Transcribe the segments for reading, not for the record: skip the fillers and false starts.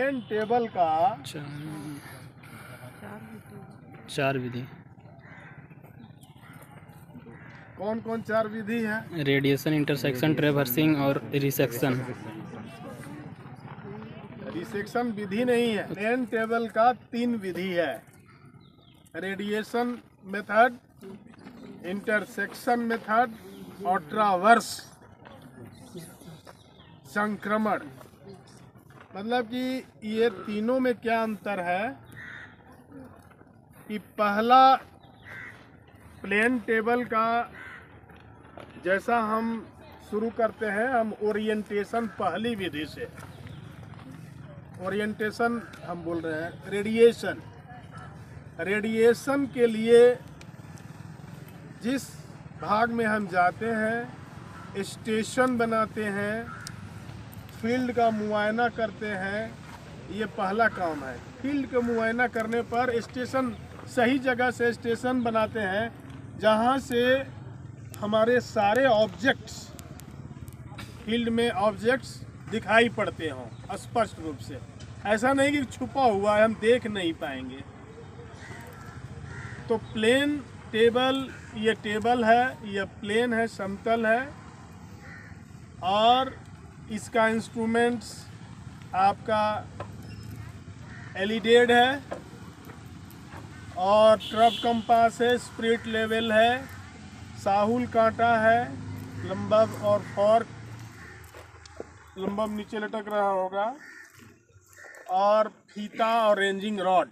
Plane table का चार विधि। कौन कौन चार विधि है? रेडिएशन, इंटरसेक्शन, ट्रैवर्सिंग और रिसेक्शन। रिसेक्शन विधि नहीं है। प्लेन टेबल का 3 विधि है। रेडिएशन मेथड, इंटरसेक्शन मेथड और ट्रावर्स संक्रमण। मतलब कि ये तीनों में क्या अंतर है कि पहला प्लेन टेबल का जैसा हम शुरू करते हैं, हम ओरिएंटेशन पहली विधि से। ओरिएंटेशन हम बोल रहे हैं। रेडिएशन के लिए जिस भाग में हम जाते हैं, स्टेशन बनाते हैं, फील्ड का मुआयना करते हैं, ये पहला काम है। फील्ड का मुआयना करने पर स्टेशन, सही जगह से स्टेशन बनाते हैं जहाँ से हमारे सारे ऑब्जेक्ट्स, फील्ड में ऑब्जेक्ट्स दिखाई पड़ते हों स्पष्ट रूप से। ऐसा नहीं कि छुपा हुआ है, हम देख नहीं पाएंगे। तो प्लेन टेबल, ये टेबल है, ये प्लेन है, समतल है, और इसका इंस्ट्रूमेंट्स आपका एलिडेड है और ट्रफ कंपास है, स्पिरिट लेवल है, साहुल कांटा है, लंबव और फॉर्क, लंबव नीचे लटक रहा होगा, और फीता और रेंजिंग रॉड।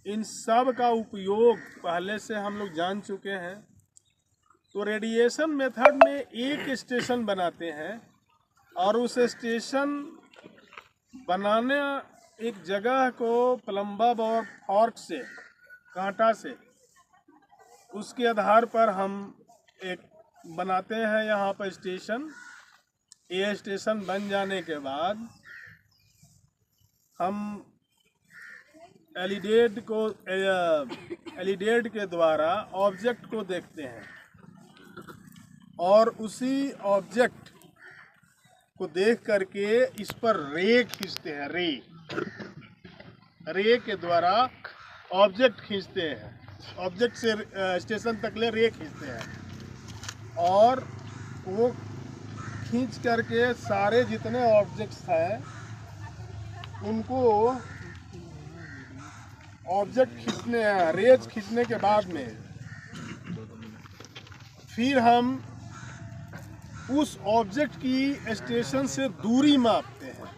इन सब का उपयोग पहले से हम लोग जान चुके हैं। तो रेडिएशन मेथड में एक स्टेशन बनाते हैं और उस स्टेशन बनाने एक जगह को प्लम्बर और फॉर्क से, कांटा से, उसके आधार पर हम एक बनाते हैं यहाँ पर स्टेशन। ये स्टेशन बन जाने के बाद हम एलिडेड के द्वारा ऑब्जेक्ट को देखते हैं और उसी ऑब्जेक्ट को देख करके इस पर रे खींचते हैं। रे के द्वारा ऑब्जेक्ट खींचते हैं, ऑब्जेक्ट से स्टेशन तक ले रे खींचते हैं, और वो खींच करके सारे जितने ऑब्जेक्ट्स हैं उनको ऑब्जेक्ट खींचने, रेज खींचने के बाद में फिर हम उस ऑब्जेक्ट की स्टेशन से दूरी मापते हैं।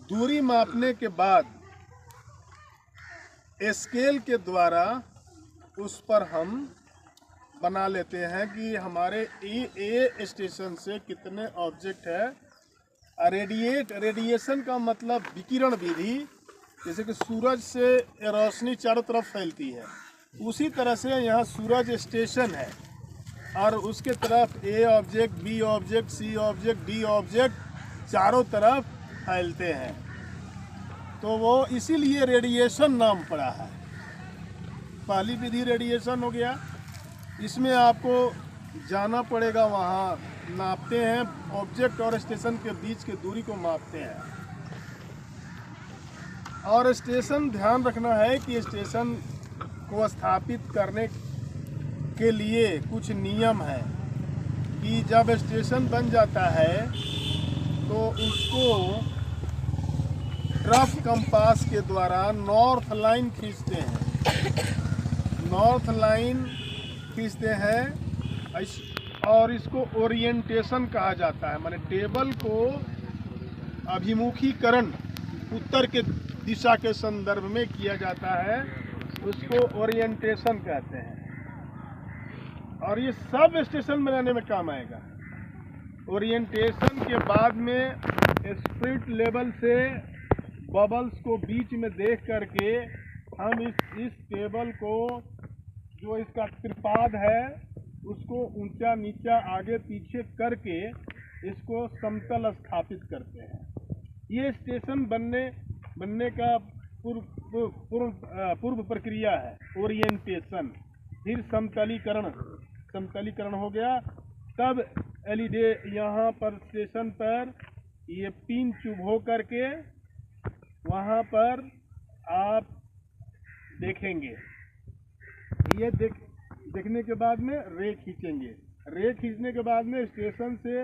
दूरी मापने के बाद स्केल के द्वारा उस पर हम बना लेते हैं कि हमारे ए स्टेशन से कितने ऑब्जेक्ट है। रेडिएशन का मतलब विकिरण विधि, जैसे कि सूरज से रोशनी चारों तरफ फैलती है, उसी तरह से यहाँ सूरज स्टेशन है और उसके तरफ A object, B object, C object, D object चारों तरफ फैलते हैं। तो वो इसीलिए रेडिएशन नाम पड़ा है। पहली विधि रेडिएशन हो गया। इसमें आपको जाना पड़ेगा, वहाँ नापते हैं, ऑब्जेक्ट और स्टेशन के बीच की दूरी को मापते हैं। और स्टेशन, ध्यान रखना है कि स्टेशन को स्थापित करने के लिए कुछ नियम है कि जब स्टेशन बन जाता है तो उसको ट्रफ कंपास के द्वारा नॉर्थ लाइन खींचते हैं। नॉर्थ लाइन खींचते हैं और इसको ओरिएंटेशन कहा जाता है। माने टेबल को अभिमुखीकरण उत्तर के दिशा के संदर्भ में किया जाता है, उसको ओरिएंटेशन कहते हैं। और ये सब स्टेशन बनाने में काम आएगा। ओरिएंटेशन के बाद में स्पिरिट लेवल से बबल्स को बीच में देख करके हम इस टेबल को, जो इसका त्रिपाद है, उसको ऊंचा नीचा आगे पीछे करके इसको समतल स्थापित करते हैं। ये स्टेशन बनने का पूर्व प्रक्रिया है ओरिएंटेशन। फिर समतलीकरण हो गया। तब एलईडी यहाँ पर स्टेशन पर ये पिन चुभो करके वहाँ पर आप देखेंगे। ये देखने के बाद में रे खींचेंगे। रे खींचने के बाद में स्टेशन से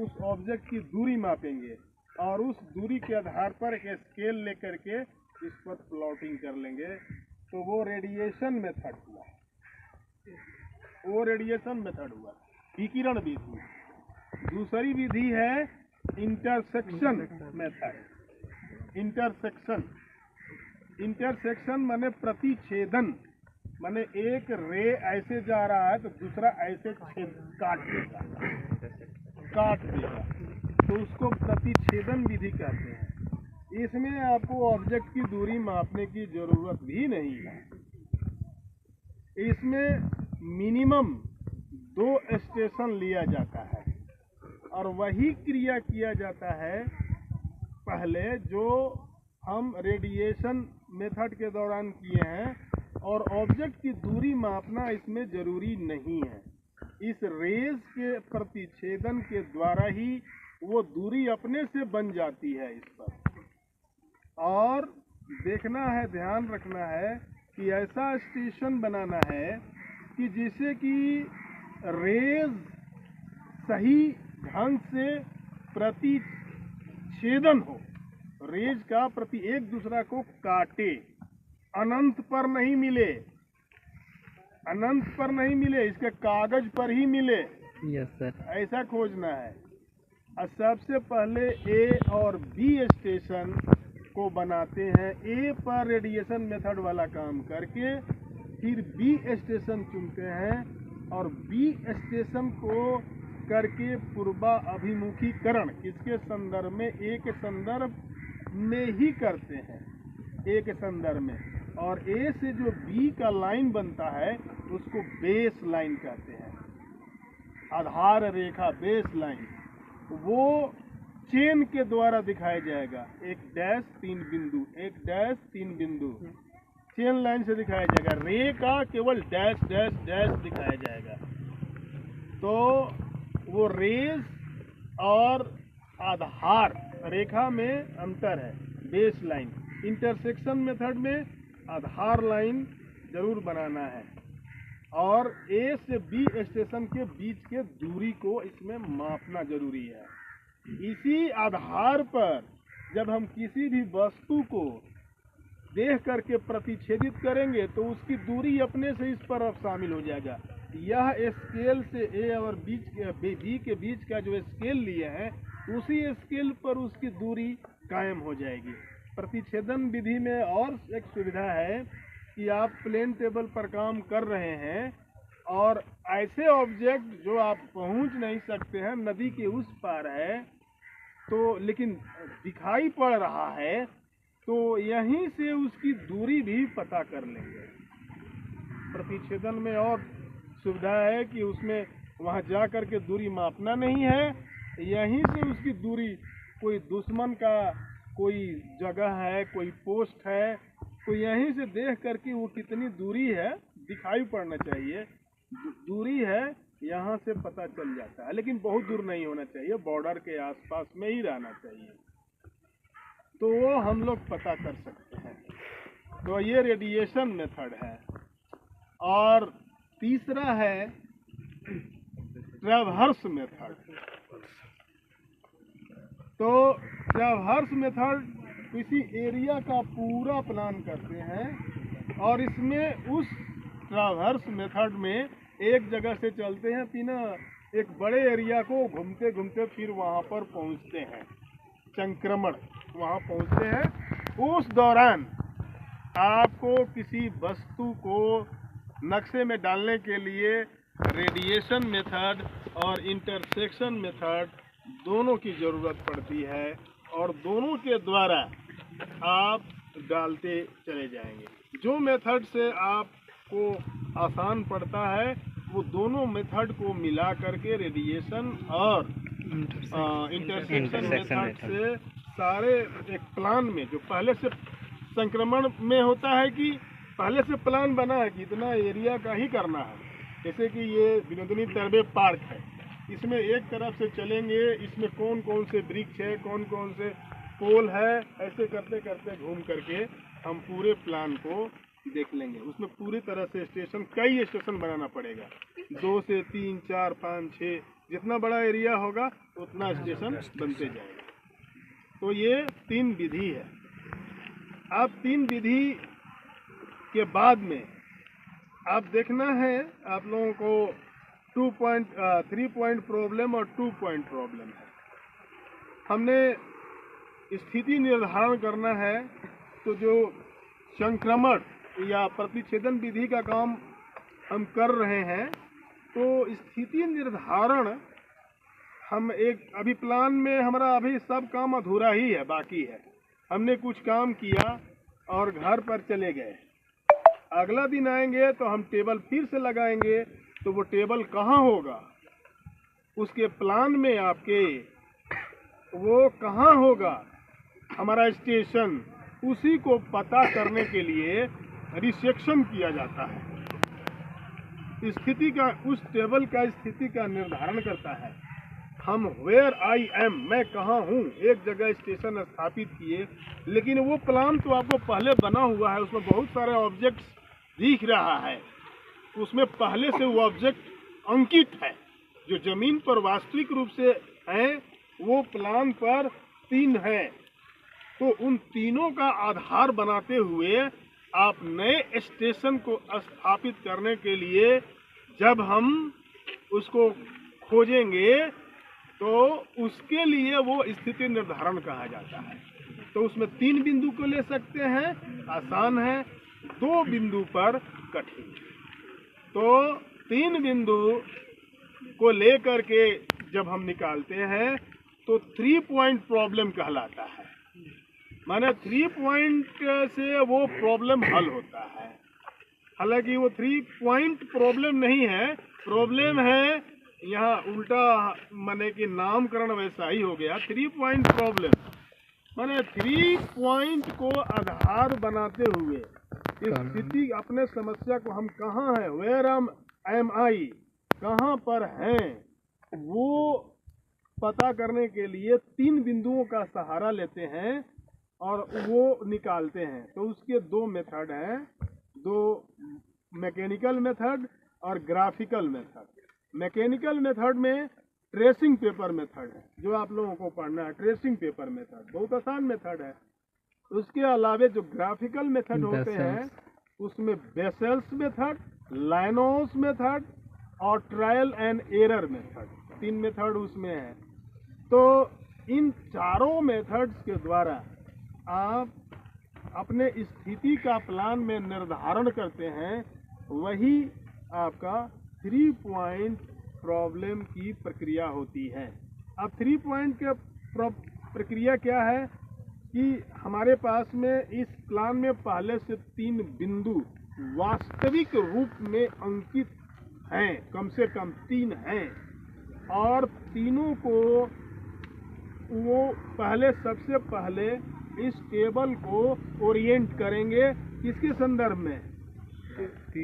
उस ऑब्जेक्ट की दूरी मापेंगे और उस दूरी के आधार पर एक स्केल लेकर के इस पर प्लॉटिंग कर लेंगे। तो वो रेडिएशन मेथड हुआ, वो रेडिएशन मेथड हुआ, विकिरण विधि। दूसरी विधि है इंटरसेक्शन मेथड। इंटरसेक्शन माने प्रतिछेदन, माने एक रे ऐसे जा रहा है तो दूसरा ऐसे काट देगा, तो उसको प्रतिछेदन विधि कहते हैं। इसमें आपको ऑब्जेक्ट की दूरी मापने की जरूरत भी नहीं है। इसमें मिनिमम 2 स्टेशन लिया जाता है और वही क्रिया किया जाता है पहले जो हम रेडिएशन मेथड के दौरान किए हैं, और ऑब्जेक्ट की दूरी मापना इसमें जरूरी नहीं है। इस रेज के प्रतिछेदन के द्वारा ही वो दूरी अपने से बन जाती है इस पर। और देखना है, ध्यान रखना है कि ऐसा स्टेशन बनाना है कि जिससे कि रेज सही ढंग से प्रतिछेदन हो, रेज का प्रति एक दूसरा को काटे, अनंत पर नहीं मिले, अनंत पर नहीं मिले, इसके कागज पर ही मिले। Yes sir. ऐसा खोजना है। और सबसे पहले ए और बी स्टेशन को बनाते हैं। ए पर रेडिएशन मेथड वाला काम करके फिर बी स्टेशन चुनते हैं और बी स्टेशन को करके पूर्वा अभिमुखीकरण किसके संदर्भ में, एक संदर्भ में ही करते हैं, एक संदर्भ में। और ए से जो बी का लाइन बनता है उसको बेस लाइन कहते हैं, आधार रेखा, बेस लाइन। वो चेन के द्वारा दिखाया जाएगा, 1 डैश 3 बिंदु, 1 डैश 3 बिंदु, चेन लाइन से दिखाया जाएगा। रे का केवल डैश डैश डैश दिखाया जाएगा। तो वो रेज और आधार रेखा में अंतर है, बेस लाइन। इंटरसेक्शन मेथड में आधार लाइन जरूर बनाना है और ए से बी स्टेशन के बीच के दूरी को इसमें मापना जरूरी है। इसी आधार पर जब हम किसी भी वस्तु को देख करके प्रतिच्छेदित करेंगे तो उसकी दूरी अपने से इस पर अब शामिल हो जाएगा। यह स्केल से ए और बी के बीच का जो स्केल लिए हैं उसी स्केल पर उसकी दूरी कायम हो जाएगी। प्रतिच्छेदन विधि में और एक सुविधा है कि आप प्लेन टेबल पर काम कर रहे हैं और ऐसे ऑब्जेक्ट जो आप पहुंच नहीं सकते हैं, नदी के उस पार है तो लेकिन दिखाई पड़ रहा है, तो यहीं से उसकी दूरी भी पता कर लेंगे। प्रतिच्छेदन में और सुविधा है कि उसमें वहां जा कर के दूरी मापना नहीं है, यहीं से उसकी दूरी, कोई दुश्मन का कोई जगह है, कोई पोस्ट है, तो यहीं से देख करके वो कितनी दूरी है दिखाई पड़ना चाहिए, दूरी है यहाँ से पता चल जाता है। लेकिन बहुत दूर नहीं होना चाहिए, बॉर्डर के आसपास में ही रहना चाहिए, तो वो हम लोग पता कर सकते हैं। तो ये रेडिएशन मेथड है। और तीसरा है ट्रैवर्स मेथड। तो ट्रैवर्स मेथड किसी एरिया का पूरा प्लान करते हैं और इसमें उस ट्रैवर्स मेथड में एक जगह से चलते हैं, बिना एक बड़े एरिया को घूमते घूमते फिर वहाँ पर पहुँचते हैं, संक्रमण वहाँ पहुँचते हैं। उस दौरान आपको किसी वस्तु को नक्शे में डालने के लिए रेडिएशन मेथड और इंटरसेक्शन मेथड दोनों की ज़रूरत पड़ती है और दोनों के द्वारा आप डालते चले जाएंगे। जो मेथड से आपको आसान पड़ता है वो दोनों मेथड को मिला करके रेडिएशन और इंटरसेक्शन मेथड से सारे एक प्लान में, जो पहले से संक्रमण में होता है कि पहले से प्लान बना है कि इतना एरिया का ही करना है। जैसे कि ये विनोदनी टर्बे पार्क है, इसमें एक तरफ से चलेंगे, इसमें कौन कौन से वृक्ष है, कौन कौन से पोल है, ऐसे करते करते घूम करके हम पूरे प्लान को देख लेंगे। उसमें पूरी तरह से स्टेशन, कई स्टेशन बनाना पड़ेगा, 2 से 3 4 5 6, जितना बड़ा एरिया होगा उतना स्टेशन बनते जाएगा। तो ये 3 विधि है। अब 3 विधि के बाद में आप देखना है, आप लोगों को 3 पॉइंट प्रॉब्लम और 2 पॉइंट प्रॉब्लम है। हमने स्थिति निर्धारण करना है, तो जो संक्रमण या प्रतिच्छेदन विधि का काम हम कर रहे हैं, तो स्थिति निर्धारण हम अभी प्लान में हमारा अभी सब काम अधूरा ही है, बाकी है। हमने कुछ काम किया और घर पर चले गए, अगला दिन आएंगे तो हम टेबल फिर से लगाएंगे, तो वो टेबल कहाँ होगा, उसके प्लान में आपके वो कहाँ होगा हमारा स्टेशन, उसी को पता करने के लिए रिसेक्शन किया जाता है। स्थिति का, उस टेबल का स्थिति का निर्धारण करता है। हम वेयर आई एम, मैं कहाँ हूँ, एक जगह स्टेशन स्थापित किए, लेकिन वो प्लान तो आपको पहले बना हुआ है, उसमें बहुत सारे ऑब्जेक्ट्स दिख रहा है, उसमें पहले से वो ऑब्जेक्ट अंकित है। जो जमीन पर वास्तविक रूप से हैं वो प्लान पर 3 है। तो उन तीनों का आधार बनाते हुए आप नए स्टेशन को स्थापित करने के लिए जब हम उसको खोजेंगे, तो उसके लिए वो स्थिति निर्धारण कहा जाता है। तो उसमें 3 बिंदु को ले सकते हैं, आसान है, 2 बिंदु पर कठिन। तो 3 बिंदु को लेकर के जब हम निकालते हैं तो 3 पॉइंट प्रॉब्लम कहलाता है। माने 3 पॉइंट से वो प्रॉब्लम हल होता है। हालांकि वो 3 पॉइंट प्रॉब्लम नहीं है, प्रॉब्लम है यहाँ उल्टा, माने कि नामकरण वैसा ही हो गया। 3 पॉइंट प्रॉब्लम माने 3 पॉइंट को आधार बनाते हुए स्थिति, अपने समस्या को हम कहाँ हैं, वेयर एम आई, कहाँ पर हैं, वो पता करने के लिए 3 बिंदुओं का सहारा लेते हैं और वो निकालते हैं। तो उसके 2 मेथड हैं, 2 मैकेनिकल मेथड और ग्राफिकल मेथड। मैकेनिकल मेथड में ट्रेसिंग पेपर मेथड है, जो आप लोगों को पढ़ना है। ट्रेसिंग पेपर मेथड बहुत आसान मेथड है। उसके अलावा जो ग्राफिकल मेथड होते हैं, उसमें बेसेल्स मेथड, लाइनोस मेथड और trial and error method, 3 method उसमें है। तो इन चारों मेथड्स के द्वारा आप अपने स्थिति का प्लान में निर्धारण करते हैं, वही आपका 3 पॉइंट प्रॉब्लम की प्रक्रिया होती है। अब 3 पॉइंट के प्रक्रिया क्या है कि हमारे पास में इस प्लान में पहले से 3 बिंदु वास्तविक रूप में अंकित हैं, कम से कम 3 हैं, और तीनों को वो सबसे पहले इस टेबल को ओरिएंट करेंगे। किसके संदर्भ में?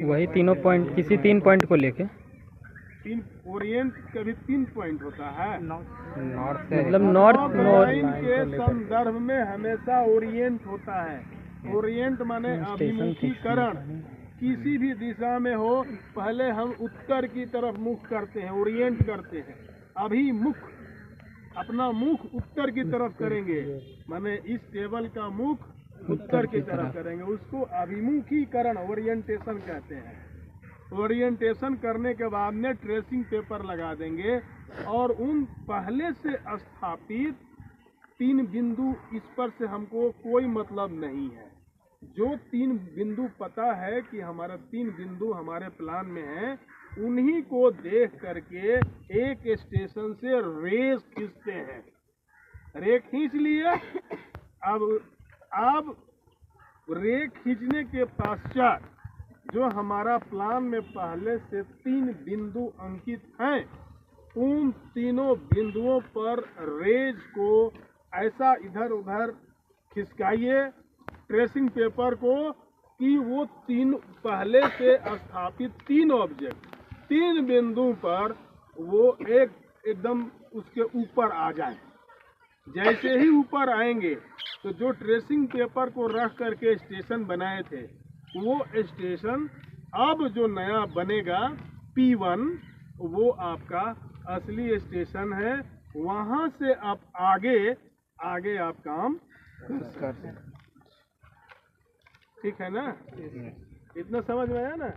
वही तीनों पॉइंट, किसी 3 पॉइंट को लेके 3 ओरिएंट कभी 3 पॉइंट होता है, नॉर्थ, मतलब नॉर्थ लाइन के संदर्भ में हमेशा ओरिएंट होता है। ओरिएंट माने अभिमुखीकरण, किसी भी दिशा में हो, पहले हम उत्तर की तरफ मुख करते हैं, ओरिएंट करते हैं। अभिमुख, अपना मुख उत्तर की तरफ करेंगे, माने इस टेबल का मुख उत्तर की तरफ करेंगे, उसको अभिमुखीकरण, ओरिएंटेशन कहते हैं। ओरिएंटेशन करने के बाद में ट्रेसिंग पेपर लगा देंगे और उन पहले से स्थापित 3 बिंदु, इस पर से हमको कोई मतलब नहीं है। जो 3 बिंदु पता है कि हमारा 3 बिंदु हमारे प्लान में है, उन्हीं को देख करके एक स्टेशन से रेस खींचते हैं। रे खींच लिए, अब रे खींचने के पश्चात जो हमारा प्लान में पहले से 3 बिंदु अंकित हैं, उन तीनों बिंदुओं पर रेज को ऐसा इधर उधर खिसकाइए ट्रेसिंग पेपर को कि वो 3 पहले से स्थापित 3 ऑब्जेक्ट 3 बिंदु पर वो एकदम उसके ऊपर आ जाए। जैसे ही ऊपर आएंगे तो जो ट्रेसिंग पेपर को रख करके स्टेशन बनाए थे वो स्टेशन अब जो नया बनेगा P1 वो आपका असली स्टेशन है। वहाँ से आप आगे आप काम कर सकते हैं। ठीक है ना? इतना समझ में आया ना?